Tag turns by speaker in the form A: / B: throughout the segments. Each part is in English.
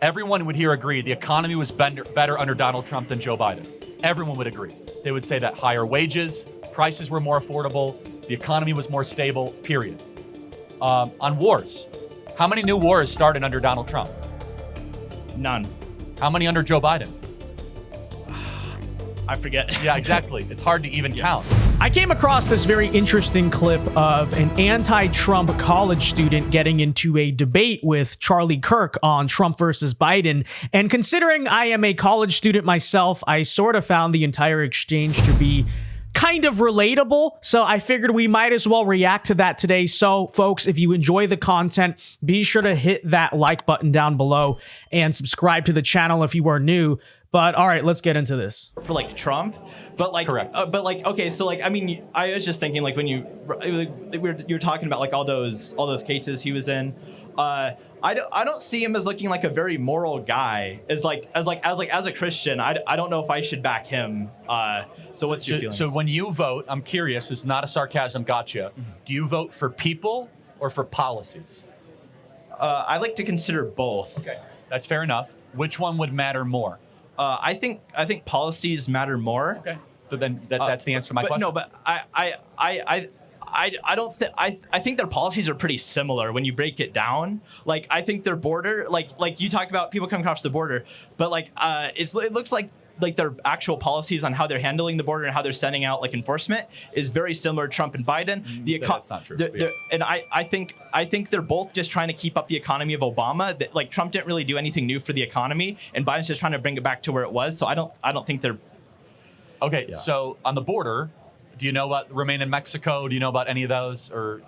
A: Everyone would here agree the economy was better under Donald Trump than Joe Biden. Everyone would agree. They would say that higher wages, prices were more affordable, the economy was more stable, period. On wars, how many new wars started under Donald Trump?
B: None.
A: How many under Joe Biden?
B: I forget.
A: Yeah, exactly. It's hard to even count.
C: I came across this very interesting clip of an anti-Trump college student getting into a debate with Charlie Kirk on Trump versus Biden. And considering I am a college student myself, I sort of found the entire exchange to be kind of relatable. So I figured we might as well react to that today. So folks, if you enjoy the content, be sure to hit that like button down below and subscribe to the channel if you are new. But all right, let's get into this.
B: For like Trump, but like,
A: correct.
B: But like, okay, so like, I mean, I was just thinking like when you're talking about like all those cases he was in, I don't see him as looking like a very moral guy. As a Christian, I don't know if I should back him. So what's your feelings?
A: So when you vote, I'm curious. This is not a sarcasm. Gotcha. Do you vote for people or for policies?
B: I like to consider both.
A: Okay, that's fair enough. Which one would matter more?
B: I think policies matter more.
A: Okay, so then that's the answer to my question.
B: No, but I don't think I think their policies are pretty similar when you break it down. Like I think their border, like you talk about people coming across the border, but like it looks like their actual policies on how they're handling the border and how they're sending out like enforcement is very similar to Trump and Biden.
A: That's not true.
B: And I think they're both just trying to keep up the economy of Obama. Like Trump didn't really do anything new for the economy, and Biden's just trying to bring it back to where it was. So I don't think they're
A: okay. Yeah. So on the border, do you know about remain in Mexico? Do you know about any of those or?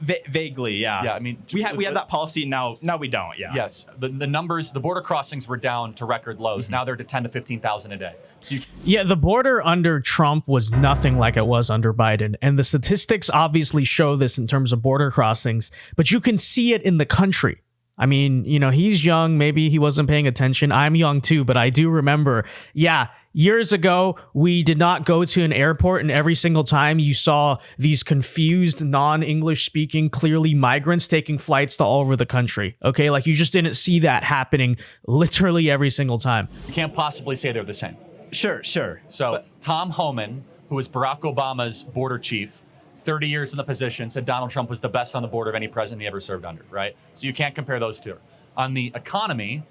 B: Vaguely, yeah.
A: Yeah, I mean,
B: we have that policy now. Now we don't. Yeah.
A: Yes, the numbers, the border crossings were down to record lows. Mm-hmm. Now they're to 10 to 15,000 a day. So
C: yeah, the border under Trump was nothing like it was under Biden, and the statistics obviously show this in terms of border crossings. But you can see it in the country. I mean, you know, he's young. Maybe he wasn't paying attention. I'm young too, but I do remember. Yeah. Years ago, we did not go to an airport, and every single time you saw these confused, non-English speaking, clearly migrants taking flights to all over the country. Okay, like you just didn't see that happening literally every single time.
A: You can't possibly say they're the same.
B: Sure.
A: So Tom Homan, who was Barack Obama's border chief, 30 years in the position, said Donald Trump was the best on the border of any president he ever served under, right? So you can't compare those two. On the economy,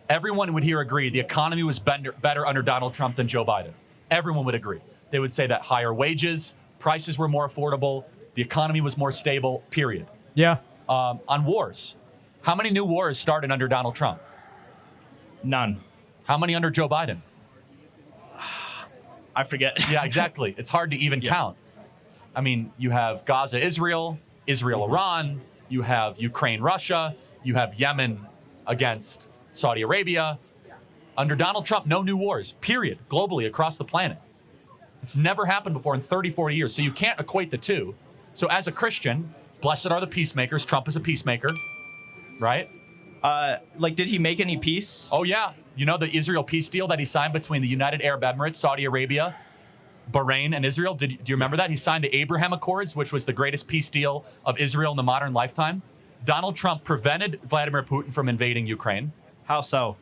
A: everyone would here agree the economy was better under Donald Trump than Joe Biden. Everyone would agree. They would say that higher wages, prices were more affordable, the economy was more stable, period.
C: Yeah.
A: On wars, how many new wars started under Donald Trump?
B: None.
A: How many under Joe Biden?
B: I forget.
A: Yeah, exactly. It's hard to even count. I mean, you have Gaza, Israel, Iran, you have Ukraine, Russia, you have Yemen against Saudi Arabia. Under Donald Trump, no new wars, period, globally across the planet. It's never happened before in 30, 40 years. So you can't equate the two. So as a Christian, blessed are the peacemakers. Trump is a peacemaker, right?
B: Like, did he make any peace?
A: Oh, yeah. You know the Israel peace deal that he signed between the United Arab Emirates, Saudi Arabia, Bahrain, and Israel? Do you remember that? He signed the Abraham Accords, which was the greatest peace deal of Israel in the modern lifetime. Donald Trump prevented Vladimir Putin from invading Ukraine.
B: How so?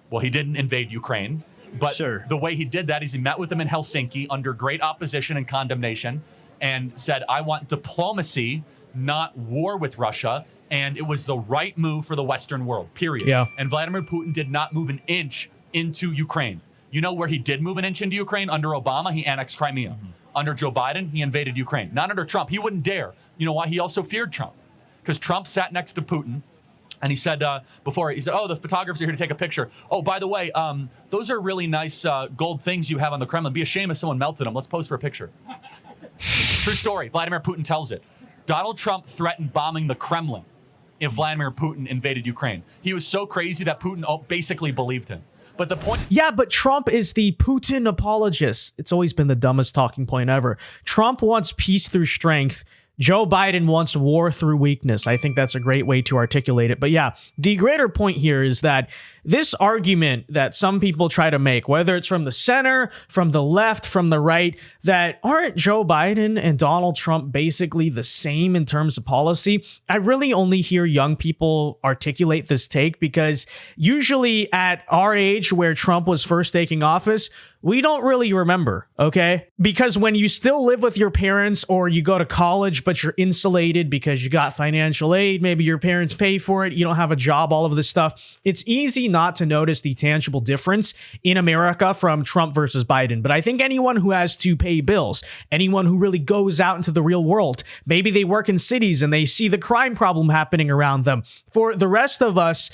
A: Well, he didn't invade Ukraine, but
B: sure.
A: The way he did that is he met with them in Helsinki under great opposition and condemnation and said, I want diplomacy, not war with Russia. And it was the right move for the Western world, period.
C: Yeah.
A: And Vladimir Putin did not move an inch into Ukraine. You know where he did move an inch into Ukraine? Under Obama, he annexed Crimea. Mm-hmm. Under Joe Biden, he invaded Ukraine. Not under Trump. He wouldn't dare. You know why? He also feared Trump. Because Trump sat next to Putin. And he said, oh, the photographers are here to take a picture. Oh, by the way, those are really nice gold things you have on the Kremlin. Be a shame if someone melted them. Let's pose for a picture. True story. Vladimir Putin tells it. Donald Trump threatened bombing the Kremlin if Vladimir Putin invaded Ukraine. He was so crazy that Putin basically believed him. But the point...
C: Yeah, but Trump is the Putin apologist. It's always been the dumbest talking point ever. Trump wants peace through strength. Joe Biden wants war through weakness. I think that's a great way to articulate it. But yeah, the greater point here is that this argument that some people try to make, whether it's from the center, from the left, from the right, that aren't Joe Biden and Donald Trump basically the same in terms of policy? I really only hear young people articulate this take because usually at our age where Trump was first taking office, we don't really remember, okay? Because when you still live with your parents or you go to college, but you're insulated because you got financial aid, maybe your parents pay for it, you don't have a job, all of this stuff, it's easy not to notice the tangible difference in America from Trump versus Biden. But I think anyone who has to pay bills, anyone who really goes out into the real world, maybe they work in cities and they see the crime problem happening around them. For the rest of us,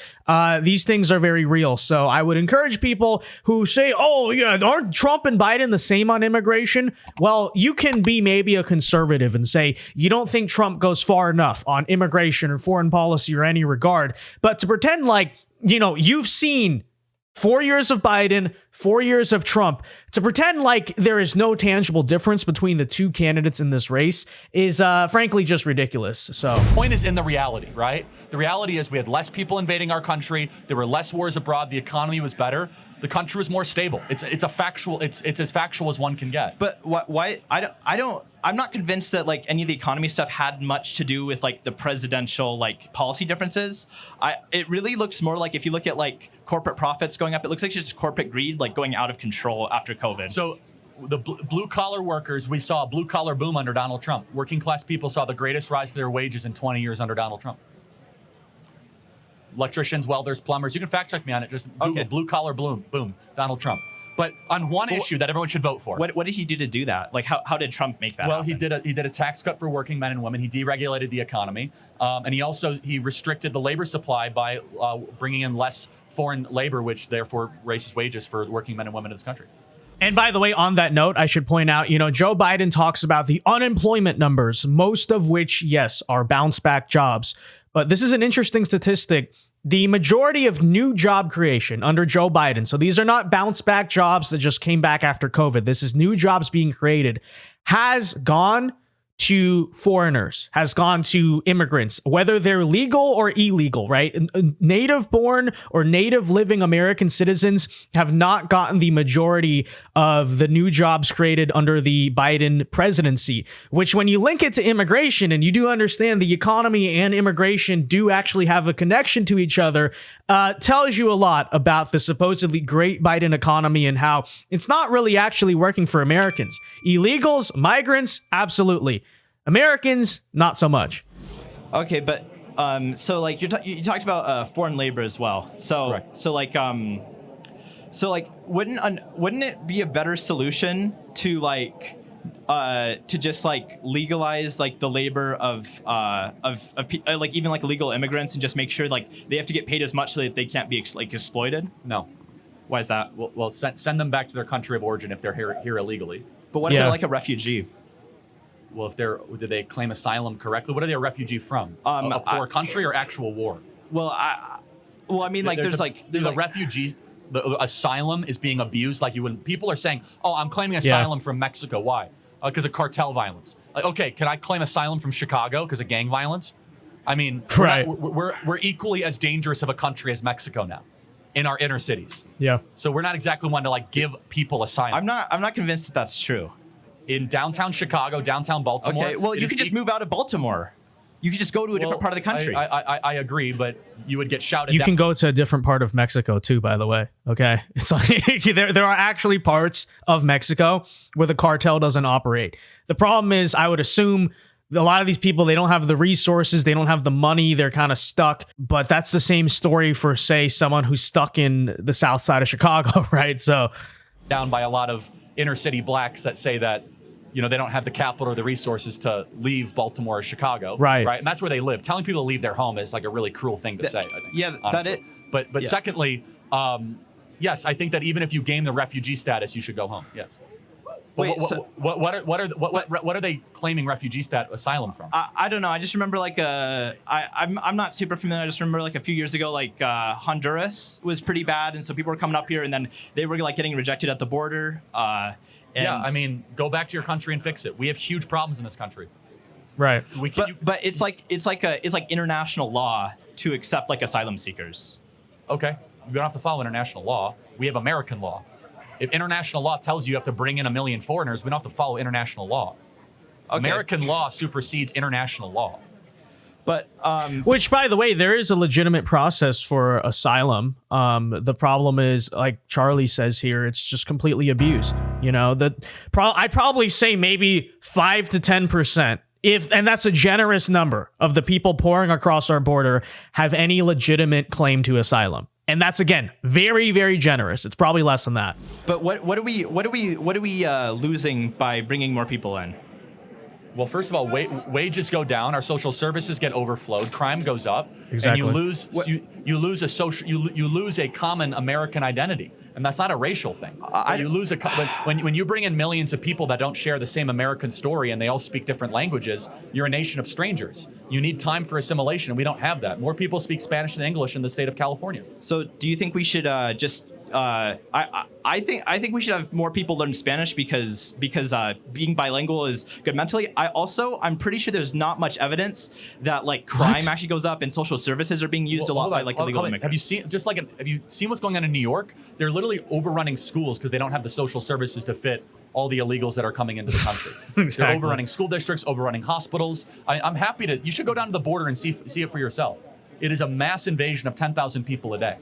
C: these things are very real. So I would encourage people who say, oh, yeah, aren't Trump and Biden the same on immigration? Well, you can be maybe a conservative and say you don't think Trump goes far enough on immigration or foreign policy or any regard. But to pretend like, you've seen 4 years of Biden, 4 years of Trump, to pretend like there is no tangible difference between the two candidates in this race is frankly just ridiculous. So
A: the point is in the reality, right? The reality is we had less people invading our country. There were less wars abroad. The economy was better. The country was more stable. It's as factual as one can get.
B: But why I'm not convinced that like any of the economy stuff had much to do with like the presidential like policy differences. It really looks more like if you look at like corporate profits going up, it looks like just corporate greed like going out of control after COVID.
A: So the blue collar workers, we saw a blue collar boom under Donald Trump. Working class people saw the greatest rise to their wages in 20 years under Donald Trump. Electricians, welders, plumbers. You can fact check me on it. Just Google blue collar boom, Donald Trump. But on one issue that everyone should vote for.
B: What did he do to do that? Like how did Trump make that happen?
A: He did a tax cut for working men and women. He deregulated the economy, and he restricted the labor supply by bringing in less foreign labor, which therefore raises wages for working men and women in this country.
C: And by the way, on that note, I should point out, Joe Biden talks about the unemployment numbers, most of which, yes, are bounce back jobs. But this is an interesting statistic. The majority of new job creation under Joe Biden, so these are not bounce back jobs that just came back after COVID. This is new jobs being created, has gone to foreigners, has gone to immigrants, whether they're legal or illegal, right? Native born or native living American citizens have not gotten the majority of the new jobs created under the Biden presidency, which when you link it to immigration and you do understand the economy and immigration do actually have a connection to each other, tells you a lot about the supposedly great Biden economy and how it's not really actually working for Americans. Illegals, migrants, absolutely. Americans, not so much.
B: Okay, but so like you talked about foreign labor as well. So
A: Correct.
B: so like wouldn't it be a better solution to just like legalize like the labor of like even like illegal immigrants and just make sure like they have to get paid as much so that they can't be exploited?
A: No.
B: Why is that?
A: Well, send them back to their country of origin if they're here illegally.
B: But what if they're like a refugee?
A: Well, did they claim asylum correctly? What are they a refugee from? A poor country or actual war?
B: Well, I mean, like there's
A: a refugees. The asylum is being abused like you wouldn't. People are saying, "Oh, I'm claiming asylum from Mexico. Why? Because of cartel violence." Like, okay, can I claim asylum from Chicago because of gang violence? I mean,
C: right.
A: we're equally as dangerous of a country as Mexico now, in our inner cities.
C: Yeah.
A: So we're not exactly one to like give people asylum.
B: I'm not convinced that that's true.
A: In downtown Chicago, downtown Baltimore.
B: Okay, well, you could just move out of Baltimore. You could just go to a different part of the country.
A: I agree, but you would get shouted.
C: You can go to a different part of Mexico too, by the way. Okay, it's like there are actually parts of Mexico where the cartel doesn't operate. The problem is, I would assume a lot of these people, they don't have the resources, they don't have the money, they're kind of stuck. But that's the same story for, say, someone who's stuck in the south side of Chicago, right? So
A: down by a lot of inner city blacks that say that, they don't have the capital or the resources to leave Baltimore or Chicago.
C: Right.
A: And that's where they live. Telling people to leave their home is like a really cruel thing to say, I think.
B: Yeah,
A: honestly. But yeah. Secondly, yes, I think that even if you gain the refugee status, you should go home. Yes.
B: Wait,
A: what are they claiming refugee asylum from?
B: I don't know. I just remember I'm not super familiar. I just remember like a few years ago, Honduras was pretty bad, and so people were coming up here, and then they were like getting rejected at the border.
A: Yeah, I mean, go back to your country and fix it. We have huge problems in this country.
C: Right.
A: We can,
B: But it's like international law to accept like asylum seekers.
A: okay, you don't have to follow international law. We have American law. If international law tells you have to bring in 1 million foreigners, we don't have to follow international law.
B: Okay.
A: American law supersedes international law.
B: But
C: Which, by the way, there is a legitimate process for asylum. The problem is, like Charlie says here, it's just completely abused. You know, I'd probably say maybe 5 to 10%, and that's a generous number, of the people pouring across our border have any legitimate claim to asylum. And that's, again, very, very generous. It's probably less than that.
B: But what are we losing by bringing more people in?
A: Well, first of all, wages go down. Our social services get overflowed. Crime goes up,
C: Exactly.
A: and you lose a social you lose a common American identity, and that's not a racial thing. You lose when you bring in millions of people that don't share the same American story and they all speak different languages. You're a nation of strangers. You need time for assimilation, and we don't have that. More people speak Spanish than English in the state of California.
B: So, do you think we should just? I think we should have more people learn Spanish because being bilingual is good mentally. I'm pretty sure there's not much evidence that like crime actually goes up and social services are being used a lot by like illegal immigrants.
A: Have you seen what's going on in New York? They're literally overrunning schools because they don't have the social services to fit all the illegals that are coming into the country.
C: Exactly.
A: They're overrunning school districts, overrunning hospitals. I'm happy to. You should go down to the border and see it for yourself. It is a mass invasion of 10,000 people a day.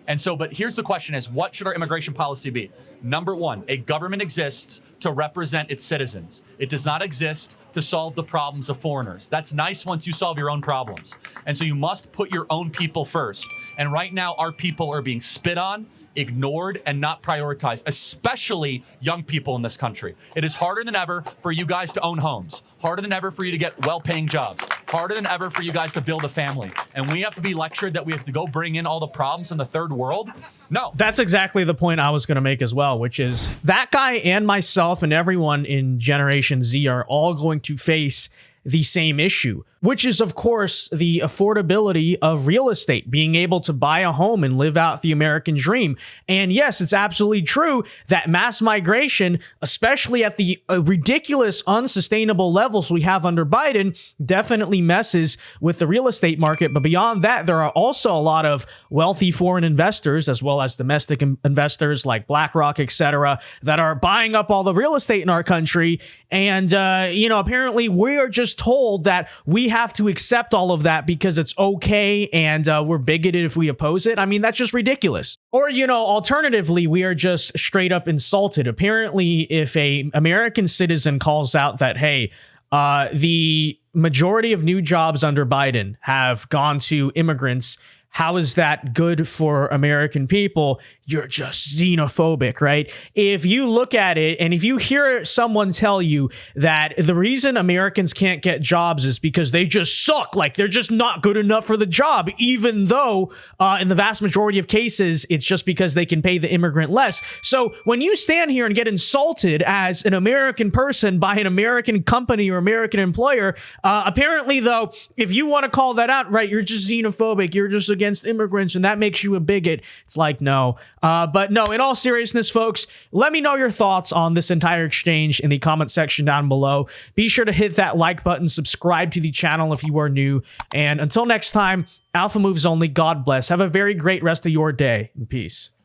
A: And so, but here's the question is, what should our immigration policy be? Number one, a government exists to represent its citizens. It does not exist to solve the problems of foreigners. That's nice once you solve your own problems. And so you must put your own people first. And right now, our people are being spit on, ignored, and not prioritized, especially young people in this country. It is harder than ever for you guys to own homes, harder than ever for you to get well-paying jobs, harder than ever for you guys to build a family. And we have to be lectured that we have to go bring in all the problems in the third world? No.
C: That's exactly the point I was going to make as well, which is that guy and myself and everyone in Generation Z are all going to face the same issue, which is, of course, the affordability of real estate, being able to buy a home and live out the American dream. And yes, it's absolutely true that mass migration, especially at the ridiculous, unsustainable levels we have under Biden, definitely messes with the real estate market. But beyond that, there are also a lot of wealthy foreign investors, as well as domestic investors like BlackRock, etc., that are buying up all the real estate in our country. And, apparently we are just told that we have to accept all of that because it's okay and we're bigoted if we oppose it. I mean, that's just ridiculous. Or, alternatively, we are just straight up insulted. Apparently, if a American citizen calls out that, hey, the majority of new jobs under Biden have gone to immigrants, how is that good for American people? You're just xenophobic, right? If you look at it and if you hear someone tell you that the reason Americans can't get jobs is because they just suck, like they're just not good enough for the job, even though in the vast majority of cases, it's just because they can pay the immigrant less. So when you stand here and get insulted as an American person by an American company or American employer, apparently, though, if you want to call that out, right, you're just xenophobic, you're just against immigrants, and that makes you a bigot. It's like, no. But no, in all seriousness, folks, let me know your thoughts on this entire exchange in the comment section down below. Be sure to hit that like button, subscribe to the channel if you are new, and until next time, Alpha Moves only. God bless. Have a very great rest of your day, and peace.